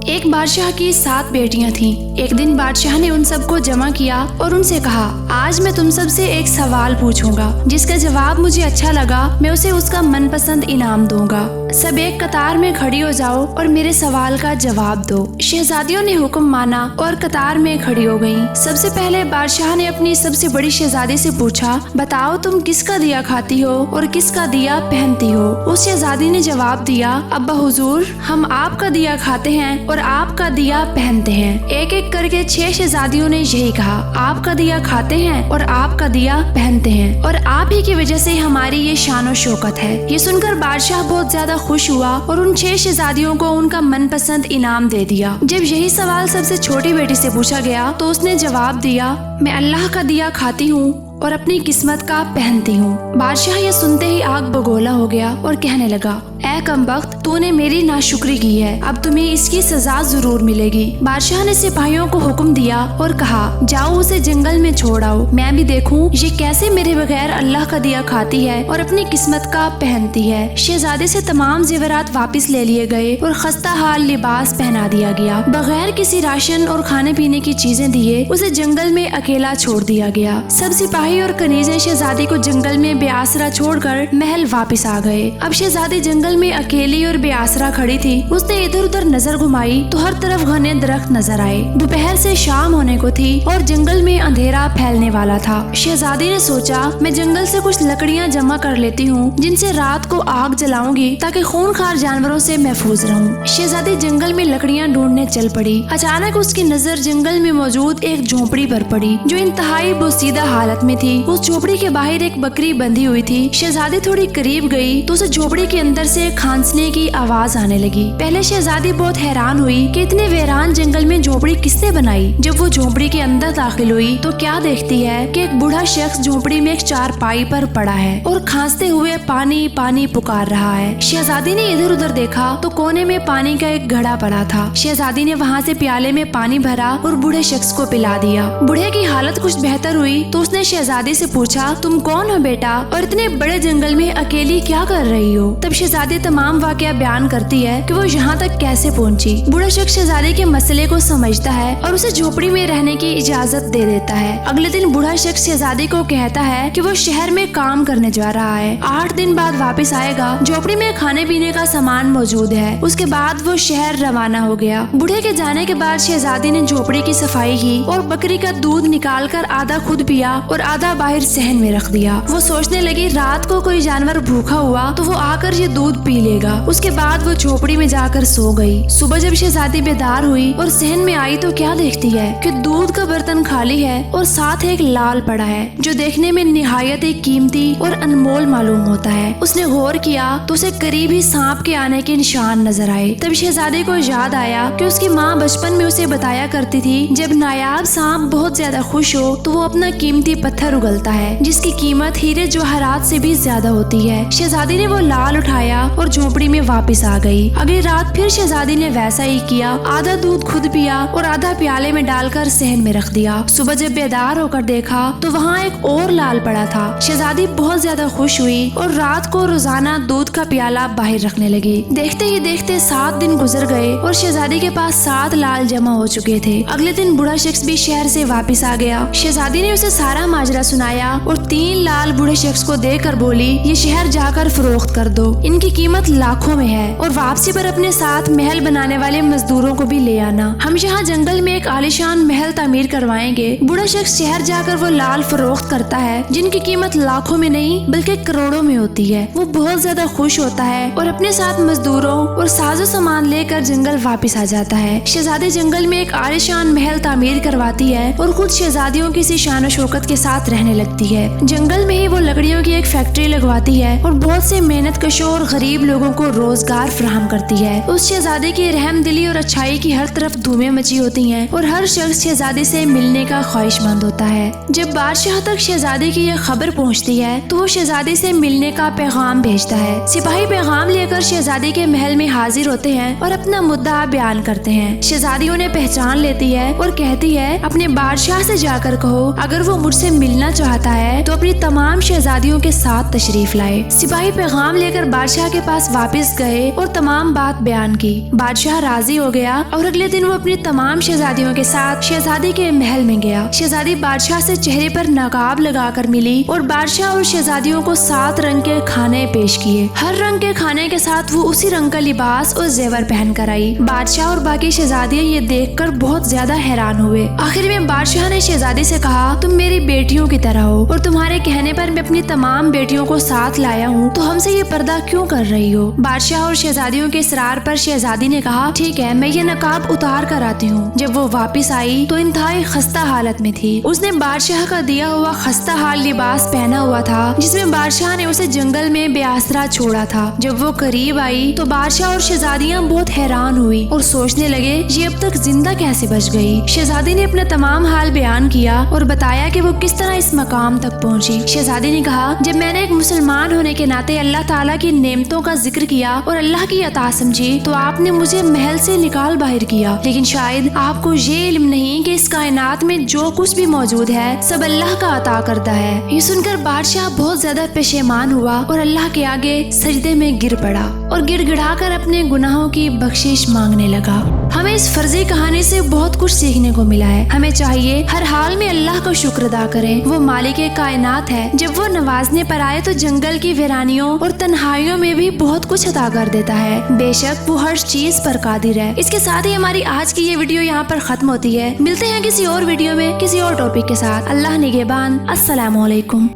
ایک بادشاہ کی 7 بیٹیاں تھیں۔ ایک دن بادشاہ نے ان سب کو جمع کیا اور ان سے کہا، آج میں تم سب سے ایک سوال پوچھوں گا، جس کا جواب مجھے اچھا لگا میں اسے اس کا من پسند انعام دوں گا۔ سب ایک قطار میں کھڑی ہو جاؤ اور میرے سوال کا جواب دو۔ شہزادیوں نے حکم مانا اور قطار میں کھڑی ہو گئیں۔ سب سے پہلے بادشاہ نے اپنی سب سے بڑی شہزادی سے پوچھا، بتاؤ تم کس کا دیا کھاتی ہو اور کس کا دیا پہنتی ہو؟ اس شہزادی نے جواب دیا، ابا حضور، ہم آپ کا دیا کھاتے ہیں اور آپ کا دیا پہنتے ہیں۔ ایک ایک کر کے 6 شہزادیوں نے یہی کہا، آپ کا دیا کھاتے ہیں اور آپ کا دیا پہنتے ہیں، اور آپ ہی کی وجہ سے ہماری یہ شان و شوکت ہے۔ یہ سن کر بادشاہ بہت زیادہ خوش ہوا اور ان 6 شہزادیوں کو ان کا من پسند انعام دے دیا۔ جب یہی سوال سب سے چھوٹی بیٹی سے پوچھا گیا تو اس نے جواب دیا، میں اللہ کا دیا کھاتی ہوں اور اپنی قسمت کا پہنتی ہوں۔ بادشاہ یہ سنتے ہی آگ بگولا ہو گیا اور کہنے لگا، اے کمبخت، تو نے میری ناشکری کی ہے، اب تمہیں اس کی سزا ضرور ملے گی۔ بادشاہ نے سپاہیوں کو حکم دیا اور کہا، جاؤ اسے جنگل میں چھوڑ آؤ، میں بھی دیکھوں یہ کیسے میرے بغیر اللہ کا دیا کھاتی ہے اور اپنی قسمت کا پہنتی ہے۔ شہزادے سے تمام زیورات واپس لے لیے گئے اور خستہ حال لباس پہنا دیا گیا۔ بغیر کسی راشن اور کھانے پینے کی چیزیں دیے اسے جنگل میں اکیلا چھوڑ دیا گیا۔ سب سپاہی اور کنیزیں شہزادی کو جنگل میں بے آسرا چھوڑ کر محل واپس آ گئے۔ اب شہزادی جنگل میں اکیلی اور بے آسرا کھڑی تھی۔ اس نے ادھر ادھر نظر گھمائی تو ہر طرف گھنے درخت نظر آئے۔ دوپہر سے شام ہونے کو تھی اور جنگل میں اندھیرا پھیلنے والا تھا۔ شہزادی نے سوچا، میں جنگل سے کچھ لکڑیاں جمع کر لیتی ہوں جن سے رات کو آگ جلاؤں گی تاکہ خونخوار جانوروں سے محفوظ رہوں۔ شہزادی جنگل میں لکڑیاں ڈھونڈنے چل پڑی۔ اچانک اس کی نظر جنگل میں موجود ایک جھونپڑی پر پڑی جو انتہائی بوسیدہ حالت میں تھی۔ اس جھونپڑی کے باہر ایک بکری بندھی ہوئی تھی۔ شہزادی تھوڑی قریب گئی تو اسے جھونپڑی کے اندر سے کھانسنے کی آواز آنے لگی۔ پہلے شہزادی بہت حیران ہوئی کہ اتنے ویران جنگل میں جھونپڑی کس نے بنائی۔ جب وہ جھونپڑی کے اندر داخل ہوئی تو کیا دیکھتی ہے کہ ایک بوڑھا شخص جھونپڑی میں ایک چارپائی پر پڑا ہے اور کھانستے ہوئے پانی پانی پکار رہا ہے۔ شہزادی نے ادھر ادھر دیکھا تو کونے میں پانی کا ایک گھڑا پڑا تھا۔ شہزادی نے وہاں سے پیالے میں پانی بھرا اور بوڑھے شخص کو پلا دیا۔ بوڑھے کی حالت کچھ بہتر ہوئی تو اس نے شہزادی سے پوچھا، تم کون ہو بیٹا اور اتنے بڑے جنگل میں اکیلی کیا کر رہی ہو؟ تب شہزادی تمام واقعہ بیان کرتی ہے کہ وہ یہاں تک کیسے پہنچی۔ بوڑھا شخص شہزادی کے مسئلے کو سمجھتا ہے اور اسے جھونپڑی میں رہنے کی اجازت دے دیتا ہے۔ اگلے دن بوڑھا شخص شہزادی کو کہتا ہے کہ وہ شہر میں کام کرنے جا رہا ہے، 8 دن بعد واپس آئے گا۔ جھونپڑی میں کھانے پینے کا سامان موجود ہے۔ اس کے بعد وہ شہر روانہ ہو گیا۔ بوڑھے کے جانے کے بعد شہزادی نے جھونپڑی کی صفائی کی اور بکری کا دودھ نکال کر آدھا خود پیا اور آدھا باہر صحن میں رکھ دیا۔ وہ سوچنے لگی، رات کو کوئی جانور بھوکا ہوا تو وہ آ کر یہ دودھ پی لے گا۔ اس کے بعد وہ جھونپڑی میں جا کر سو گئی۔ صبح جب شہزادی بیدار ہوئی اور صحن میں آئی تو کیا دیکھتی ہے کہ دودھ کا برتن خالی ہے اور ساتھ ایک لال پڑا ہے جو دیکھنے میں نہایت ہی قیمتی اور انمول معلوم ہوتا ہے۔ اس نے غور کیا تو اسے قریب ہی سانپ کے آنے کے نشان نظر آئے۔ تب شہزادی کو یاد آیا کہ اس کی ماں بچپن میں اسے بتایا کرتی تھی، جب نایاب سانپ بہت زیادہ خوش ہو تو وہ اپنا قیمتی پتھر اگلتا ہے جس کی قیمت ہیرے جواہرات سے بھی زیادہ ہوتی ہے۔ شہزادی نے وہ لال اٹھایا اور جھونپڑی میں واپس آ گئی۔ اگلی رات پھر شہزادی نے ویسا ہی کیا، آدھا دودھ خود پیا اور آدھا پیالے میں ڈال کر صحن میں رکھ دیا۔ صبح جب بیدار ہو کر دیکھا تو وہاں ایک اور لال پڑا تھا۔ شہزادی بہت زیادہ خوش ہوئی اور رات کو روزانہ دودھ کا پیالہ باہر رکھنے لگی۔ دیکھتے ہی دیکھتے 7 دن گزر گئے اور شہزادی کے پاس 7 لال جمع ہو چکے تھے۔ اگلے دن بوڑھا شخص بھی شہر سے واپس آ گیا۔ شہزادی نے اسے سارا ماجرا سنایا اور 3 لال بوڑھے شخص کو دے کر بولی، یہ شہر جا کر فروخت کر دو، ان کی قیمت لاکھوں میں ہے، اور واپسی پر اپنے ساتھ محل بنانے والے مزدوروں کو بھی لے آنا، ہم یہاں جنگل میں ایک عالیشان محل تعمیر کروائیں گے۔ بوڑھا شخص شہر جا کر وہ لال فروخت کرتا ہے جن کی قیمت لاکھوں میں نہیں بلکہ کروڑوں میں ہوتی ہے۔ وہ بہت زیادہ خوش ہوتا ہے اور اپنے ساتھ مزدوروں اور ساز و سامان لے کر جنگل واپس آ جاتا ہے۔ شہزادی جنگل میں ایک عالیشان محل تعمیر کرواتی ہے اور خود شہزادیوں کی سی شان و شوکت کے ساتھ رہنے لگتی ہے۔ جنگل میں ہی وہ لکڑیوں کی ایک فیکٹری لگواتی ہے اور بہت سے محنت کشوں اور غریب لوگوں کو روزگار فراہم کرتی ہے۔ اس شہزادی کی رحم دلی اور اچھائی کی ہر طرف دھومیں مچی ہوتی ہیں اور ہر شخص شہزادی سے ملنے کا خواہش مند ہوتا ہے۔ جب بادشاہ تک شہزادی کی یہ خبر پہنچتی ہے تو وہ شہزادی سے ملنے کا پیغام بھیجتا ہے۔ سپاہی پیغام لے کر شہزادی کے محل میں حاضر ہوتے ہیں اور اپنا مدعا بیان کرتے ہیں۔ شہزادی انہیں پہچان لیتی ہے اور کہتی ہے، اپنے بادشاہ سے جا کر کہو اگر وہ مجھ سے ملنا چاہتا ہے تو اپنی تمام شہزادیوں کے ساتھ تشریف لائے۔ سپاہی پیغام لے کر بادشاہ کے پاس واپس گئے اور تمام بات بیان کی۔ بادشاہ راضی ہو گیا اور اگلے دن وہ اپنی تمام شہزادیوں کے ساتھ شہزادی کے محل میں گیا۔ شہزادی بادشاہ سے چہرے پر نقاب لگا کر ملی اور بادشاہ اور شہزادیوں کو 7 رنگ کے کھانے پیش کیے۔ ہر رنگ کے کھانے کے ساتھ وہ اسی رنگ کا لباس اور زیور پہن کر آئی۔ بادشاہ اور باقی شہزادیاں یہ دیکھ کر بہت زیادہ حیران ہوئے۔ آخر میں بادشاہ نے شہزادی سے کہا، تم میری بیٹیوں کی طرح ہو اور تمہارے کہنے پر میں اپنی تمام بیٹیوں کو ساتھ لایا ہوں، تو ہم سے یہ پردہ کیوں کر رہی ہو؟ بادشاہ اور شہزادیوں کے اصرار پر شہزادی نے کہا، ٹھیک ہے، میں یہ نقاب اتار کر آتی ہوں۔ جب وہ واپس آئی تو انتہائی خستہ حالت میں تھی۔ اس نے بادشاہ کا دیا ہوا خستہ حال لباس پہنا ہوا تھا جس میں بادشاہ نے اسے جنگل میں بے آسرا چھوڑا تھا۔ جب وہ قریب آئی تو بادشاہ اور شہزادیاں بہت حیران ہوئی اور سوچنے لگے یہ اب تک زندہ کیسے بچ گئی۔ شہزادی نے اپنا تمام حال بیان کیا اور بتایا کہ وہ کس طرح اس مقام تک پہنچی۔ شہزادی نے کہا، جب میں نے ایک مسلمان ہونے کے ناطے اللہ تعالیٰ کی نعمتوں کا ذکر کیا اور اللہ کی عطا سمجھی تو آپ نے مجھے محل سے نکال باہر کیا، لیکن شاید آپ کو یہ علم نہیں کہ اس کائنات میں جو کچھ بھی موجود ہے سب اللہ کا عطا کرتا ہے۔ یہ سن کر بادشاہ بہت زیادہ پشیمان ہوا اور اللہ کے آگے سجدے میں گر پڑا اور گڑ گڑا کر اپنے گناہوں کی بخشش مانگنے لگا۔ ہمیں اس فرضی کہانی سے بہت کچھ سیکھنے کو ملا ہے۔ ہمیں چاہیے ہر حال میں اللہ کا شکر ادا کریں۔ وہ مالک کائنات ہے، جب وہ نوازنے پر آئے تو جنگل کی ویرانیوں اور تنہائیوں میں بھی بہت کچھ عطا کر دیتا ہے۔ بے شک وہ ہر چیز پر قادر ہے۔ اس کے ساتھ ہی ہماری آج کی یہ ویڈیو یہاں پر ختم ہوتی ہے۔ ملتے ہیں کسی اور ویڈیو میں کسی اور ٹاپک کے ساتھ۔ اللہ نگہبان۔ السلام علیکم۔